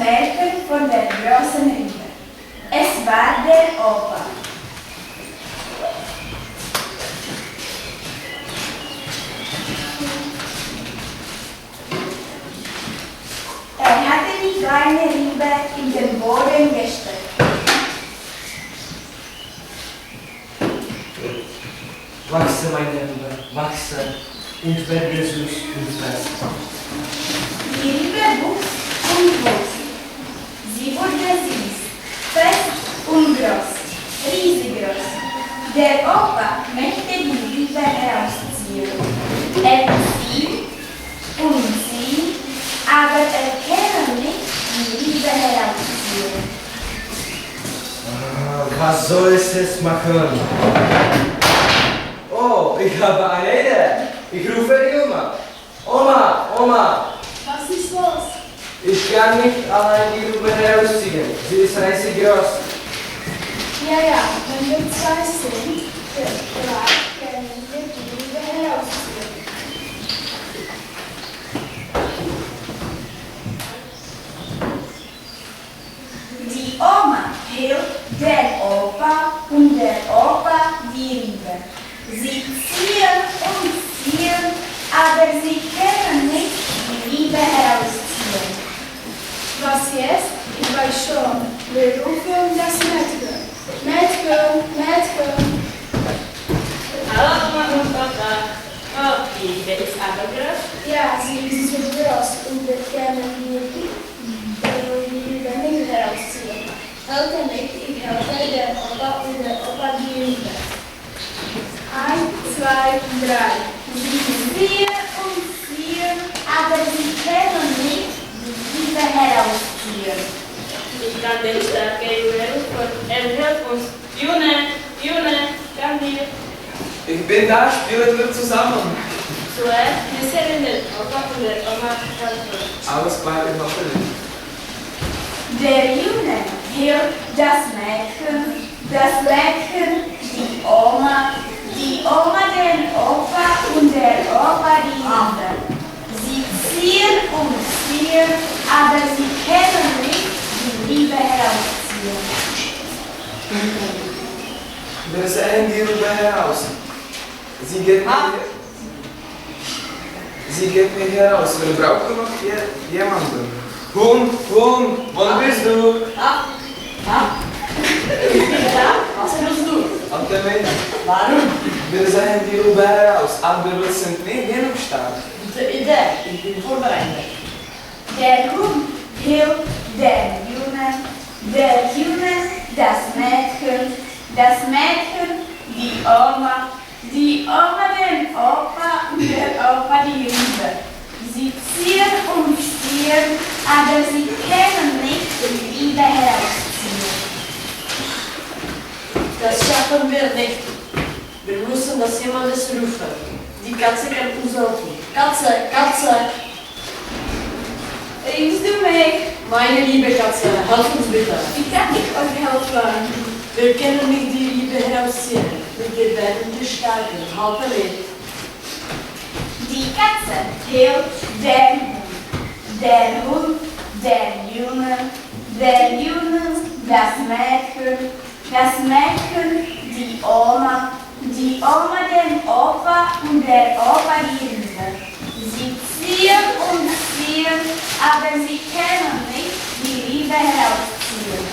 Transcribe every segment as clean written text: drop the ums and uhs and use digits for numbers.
Märchen von der großen Liebe. Es war der Opa. Er hatte die kleine Liebe in den Boden gesteckt. Wachse, meine Liebe, wachse und werde süß und fest. Die Liebe wuchs und wuchs. Sie wurde süß, fest und groß, riesig groß. Der Opa möchte die Liebe herausziehen. Er zieht und zieht, aber er kann nicht die Liebe herausziehen. Was soll es jetzt machen? Oh, ich habe eine Idee. Ich rufe die Oma. Oma, Oma. Was ist los? Ich kann nicht allein die Rübe herausziehen. Sie ist riesig groß. Ja, wenn wir zwei sind, vielleicht können wir die Liebe herausziehen. Die Oma hilft der Opa und der Opa die Liebe. Sie ziehen und ziehen, aber sie können nicht die Liebe herausziehen. Was jetzt? Ich weiß schon. Wir rufen das Mädchen. Mädchen, Mädchen. Hallo Mama und Papa. Oh, die Liebe ist aber groß. Ja, sie ist so groß und wir können die Liebe nicht herausziehen. Helfe nicht, ich helfe der Opa und der Opa die Liebe. 1, 2, 3. Sie ziehen und ziehen, aber sie können nicht die Liebe herausziehen. Ich kann den starken Jungen rufen. Er hilft uns. June, komm hier. Ich bin da, spielen wir zusammen. Zuerst müssen wir den Opa und der Oma helfen. Alles klar, ich mache nicht. Der Junge hilft das Mädchen die Oma den Opa und der Opa die Liebe. Sie ziehen und ziehen, aber sie können nicht die Liebe herausziehen. Wir sehen die Rübe heraus. Sie geht mir heraus. Wir brauchen noch jemanden. Huhn, wo bist du? Was willst du? Auf der Weg. Warum? Wir sehen die Rübe heraus, aber wir sind nicht genug stark. Gute Idee, ich bin vorbereitet. Der Hund hilft dem Jungen das Mädchen die Oma den Opa und der Opa die Liebe. Sie ziehen und ziehen, aber sie können nicht die Liebe herausziehen. Das schaffen wir nicht. Wir müssen das jemandes rufen. Die Katze kann uns helfen. Katze, Katze. Rufst du mich? Meine liebe Katze, helf uns bitte. Wie kann ich euch helfen? Wir können nicht die Liebe herausziehen. Wir werden gestalten. Helfe mit. Die Katze hilft der Hund, der Junge, das Mädchen, die Oma den Opa und der Opa die Liebe. Sie ziehen und ziehen, aber sie können nicht die Liebe herausziehen.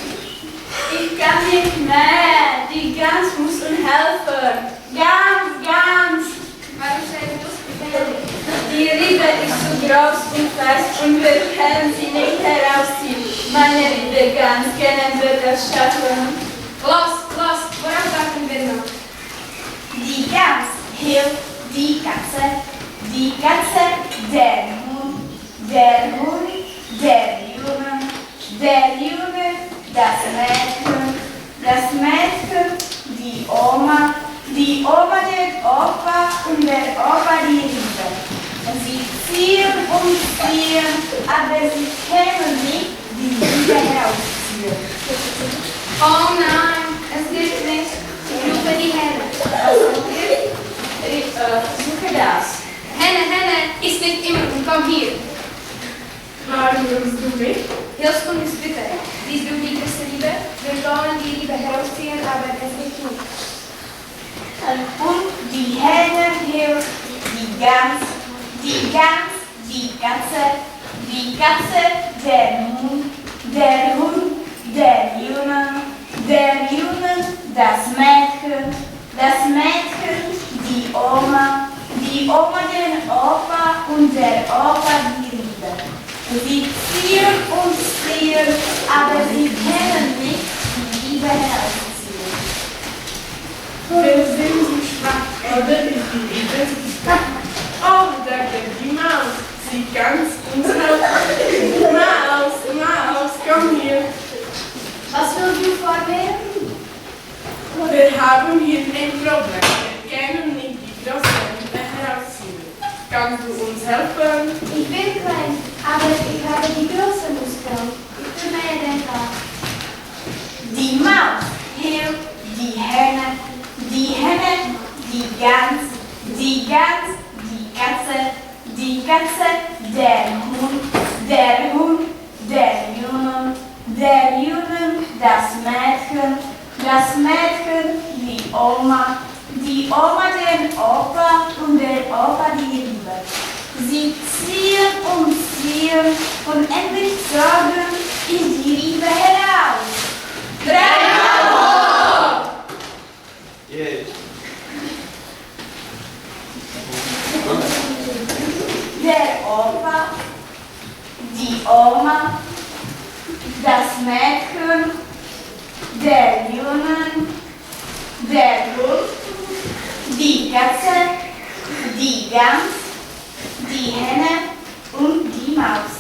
Ich kann nicht mehr, die Gans muss uns helfen. Gans! Warum seid ihr so gefährlich? Die Liebe ist zu groß und fest und wir können sie nicht herausziehen. Meine liebe Gans, können wir das schaffen? Los, worauf warten wir noch? Die Gans hilft die Katze, der Hund, der Junge, das Mädchen, die Oma den Opa und der Opa die Liebe. Sie ziehen und ziehen, aber sie können nicht die Liebe herausziehen. Oh nein, es geht nicht. Ich rufe die Henne. Ich suche das. Henne, ist nicht immer und komm hier. Warum rufst du mich? Hilfst uns bitte, siehst du die große Liebe? Wir wollen die Liebe herausziehen, aber es geht nicht. Und die Henne hilft die Gans, die Katze, der Hund, der Jungen, das Mädchen, die Oma den Opa und der Opa die Liebe. Sie ziehen und ziehen, aber sie können nicht die Liebe herausziehen. Wenn sind sie schwach, oder ist die Liebe? Oh, da kommt die Maus, sie ganz uns helfen. Maus, komm hier. Was willst du vorgehen? Wir haben hier ein Problem. Wir können nicht die große Liebe herausziehen. Kannst du uns helfen? Ich bin klein, aber ich habe die große Muskeln. Ich kümmere den Tag. Die Maus hilft die Henne, die Gans, die Katze, der Hund, der Jungen, das Mädchen, die Oma den Opa und der Opa die Liebe. Sie ziehen und endlich sorgen ist die Liebe heraus. Bravo! Jej. Der Opa, die Oma, das Mädchen, der Jungen, der Hund, die Katze, die Gans, die Henne und die Maus.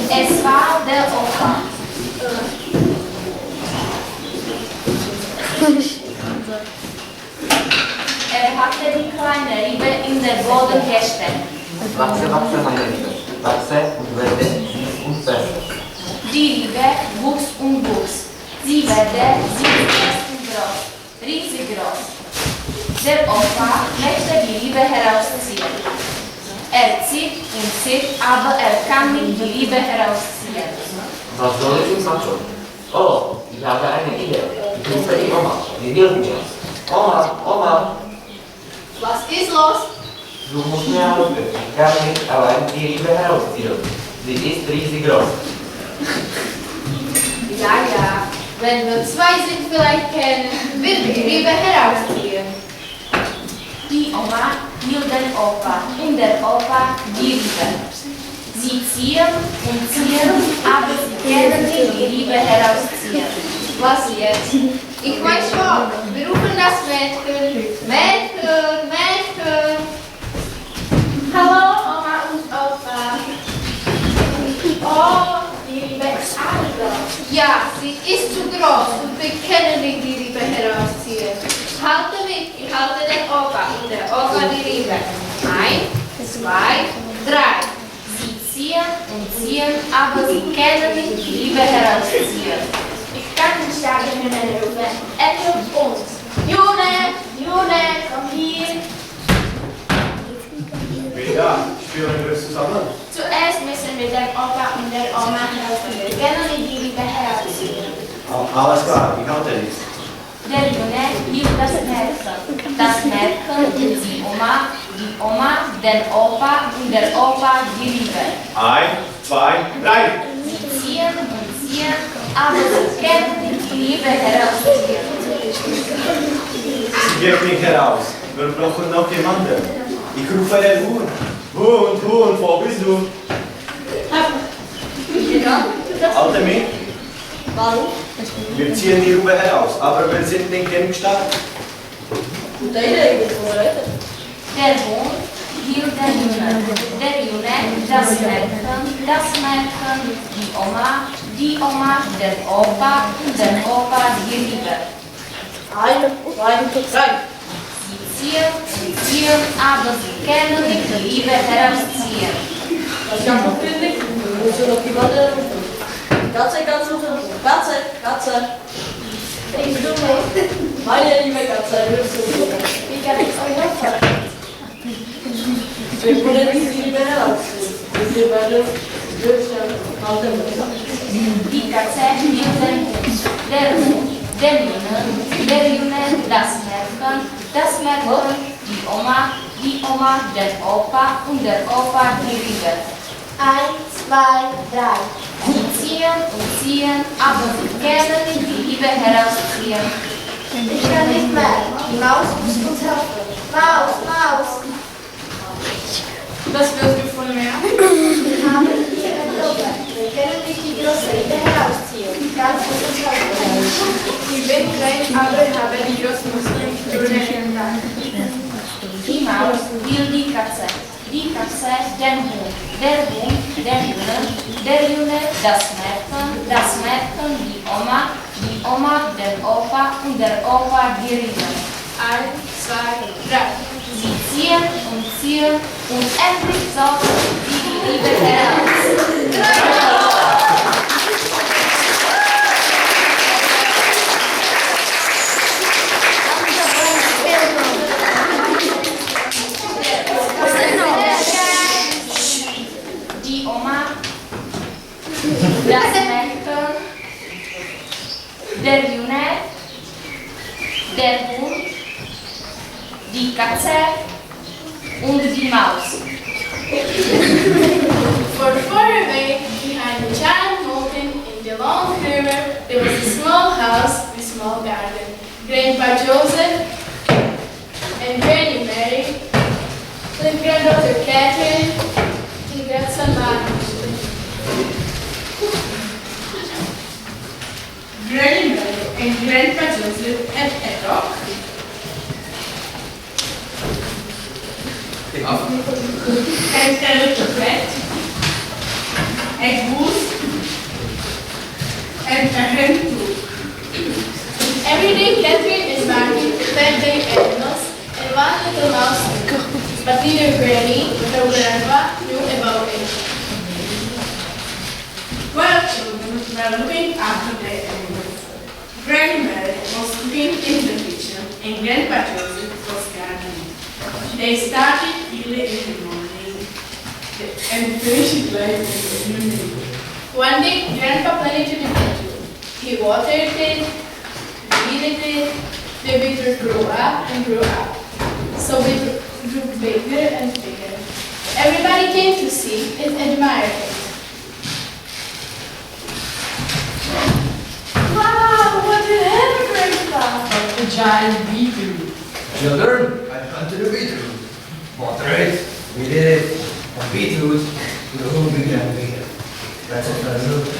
Es war der Opa. Er hatte die kleine Rübe in den Boden gesteckt. Wachse, meine Liebe. Wachse und werde und fest. Die Rübe wuchs und wuchs. Sie wurde groß, riesig groß. Der Opa möchte die Rübe herausziehen. Er zieht und zieht, aber er kann nicht die Rübe herausziehen. Was soll ich ihm machen? Oh, ich habe eine Idee. Ich rufe die Oma. Die hilft mir. Oma. Was ist los? Du musst mir helfen. Ich kann nicht allein die Rübe herausziehen. Sie ist riesig groß. Ja, wenn wir zwei sind, vielleicht können wir die Rübe herausziehen. Die Oma hielt den Opa und der Opa die Rübe. Sie ziehen und ziehen, aber sie können nicht die Rübe herausziehen. Was jetzt? Ich weiß schon, wir rufen das Mädchen. Mädchen. Hallo, Oma und Opa. Oh, die Liebe ist auch groß. Ja, sie ist zu groß und wir können nicht die Rübe herausziehen. Halte mit, ich halte den Opa und der Opa die Rübe. 1, 2, 3. Sie ziehen und ziehen, aber sie können nicht die Rübe herausziehen. Ich kann nicht sagen, wenn er rufen. Er hilft uns. June, komm hier. Ja, spüren wir zusammen. Zuerst müssen wir dem Opa und der Oma helfen. Wir können nicht die Rübe herausziehen. Alles klar, ich halte nichts. Der Junge hielt das Mädchen und die Oma, den Opa und der Opa die Rübe. 1, 2, 3. Sie ziehen und ziehen, aber sie können nicht die Rübe herausziehen. Sie geht nicht heraus. Wir brauchen noch jemanden. Ich rufe den Hund. Hund, wo bist du? Halte mich. Warum? Wir ziehen die Rübe heraus, aber wir sind nicht genug stark. Gute Idee, ich bin vorbereitet. Der Hund hielt den Jungen, der Junge das Mädchen, die Oma, den Opa und der Opa die Rübe. 1, 2, 3. Sie ziehen, aber sie können nicht die Rübe herausziehen. Das kann man nicht. Wir müssen noch jemanden rufen. Katze. Ich dumme. Meine liebe Katze, hörst du? Vypadají si relaxy. Vyzývají halte mit. Die Katze will den Hund, der Hund, den Jungen, das Mädchen, die Oma, den Opa und der Opa die Riebe. 1, 2, 3. Sie ziehen, aber sie können nicht die Liebe herausziehen. Ich kann nicht mehr. Die Maus muss uns helfen. Maus, Maus. Was willst du von mir? Wir haben hier ein Problem. Wir können nicht die große Liebe herausziehen. Kannst du uns helfen? Ich bin klein, aber habe die Großmutter nicht gesehen. Die Maus will die Katze, den Hund, der Jungen, das Mädchen, die Oma, den Opa und der Opa die Riebe. 1, 2, 3. Sie ziehen und endlich sorgen sie die Liebe heraus. Die Oma, das Mädchen, der Junge, der Hund, die Katze und die Maus. For far away, behind the giant mountain in the long river, there was a small house with a small garden. Grandpa Joseph and Granny Mary, the granddaughter Catherine, and grandson Marcus. Granny Mary and Grandpa Joseph had a dog. And a little cat, a goose, and a hen too. Every day Catherine and Martin fed their animals and one little mouse too. But neither Granny nor Grandpa knew about it. While children were looking after their animals, Granny Mary was cooking in the kitchen and Grandpa Joseph was gardening. They started early in the morning and finished late in the evening. One day, Grandpa planted a beetroot. He watered it, weeded it, the beetroot grew up and grew up. So it grew bigger and bigger. Everybody came to see and admire it. Wow, what do you have, Grandpa? A giant beetroot. Children, I planted a beetroot. Water it, we did it, and beetroot grew bigger and bigger. That's what I looked at.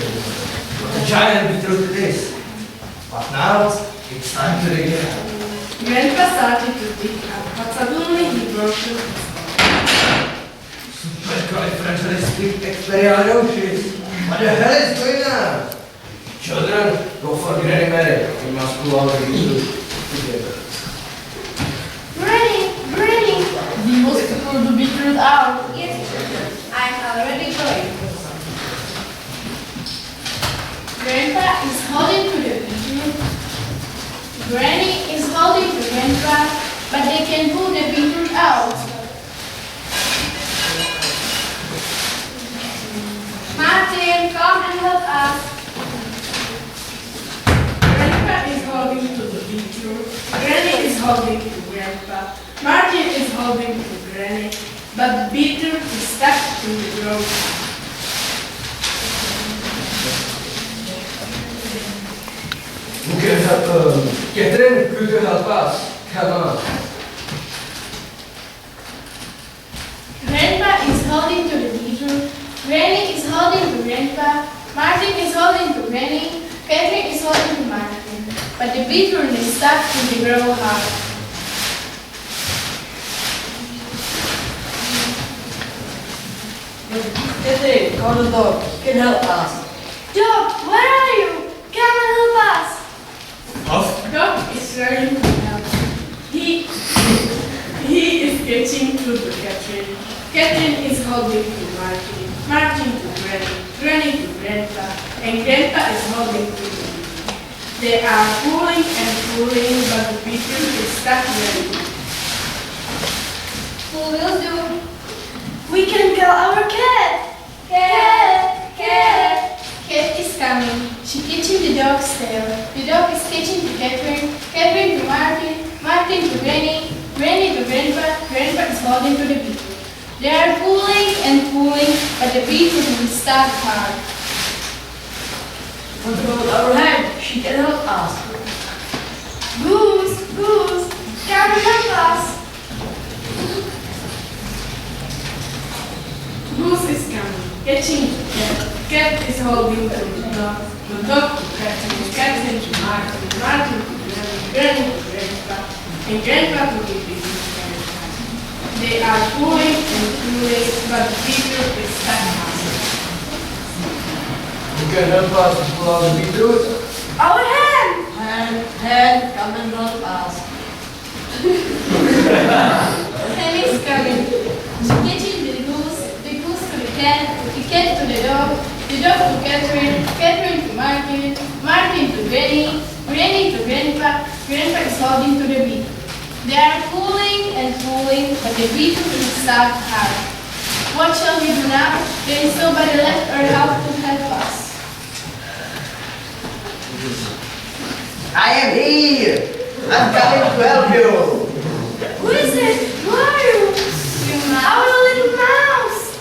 What a giant beetroot it is. But now, it's time to dig it out. Grandpa started to dig up, but suddenly he broke the Supercalifragilisticexpialidocious. What the hell is going on? Children, go for Granny Mary. We must pull out the beetroot together. Granny. We must pull the beetroot out. Yes, children, I'm already going. Grandpa is holding to the beetroot. Granny is holding to Grandpa, but they can pull the beetroot out. Martin, come and help us. Grandpa is holding to the beetroot. Granny is holding to Grandpa. Martin is holding to Granny, but the beetroot is stuck to the ground. Who can help? Catherine, could you help us? Come on. Grandpa is holding to the beetroot. Granny is holding to Grandpa. Martin is holding to Granny. Catherine is holding to Martin. But the beetroot is stuck to the grow hard. Catherine, call the dog. He can help us. Dog, where are you? Come and help us. Huff. Dog is learning to help. He is getting to the Catherine. Catherine is holding to Martin. Martin to Granny. Granny to Grandpa. And Grandpa is holding to the beetroot. They are pulling and pulling, but the beetroot is stuck ready. Pull will do. We can call our cat. Cat, cat. Cat is coming. She catching the dog's tail. The dog is catching to Catherine. Catherine to Martin. Martin to Granny. Granny to Grandpa. Grandpa is holding to the beetroot. They are pulling and pulling, but the beetroot will stuck hard. Control our hand. She can help us. Goose, Goose, come help us. Goose is coming, catching the cat. Cat is holding to the dog to Catherine, Catherine to Martin, Martin to Granny, Granny to Grandpa, and Grandpa to the beetroot. They are pulling and pulling, but the beetroot is stuck hard. You can help us to pull out the beetroot. Our hand. Hand, come and help us. Hen is coming. She catching the goose to the cat to the dog to Catherine, Catherine to Martin, Martin to Granny, Granny to Grandpa, Grandpa is holding to the beetroot. They are pulling and pulling, but the beetroot is stuck hard. What shall we do now? There is nobody left or help to help us. I am here. I'm coming to help you. Who is it? Who are you? Our little mouse.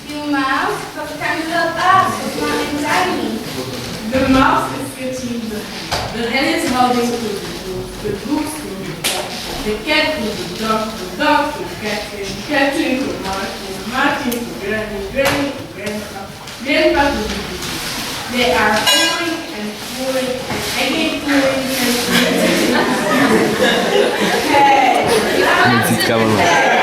You mouse, Come to help us. It's not anxiety. The mouse is catching the hen. The hen is holding to the goose to the cat to the dog to Catherine, Catherine to Martin, Martin to Granny, Granny to Grandpa, Grandpa to the beetroot. They are pulling and pulling and again pulling and pulling. Hey! Hey!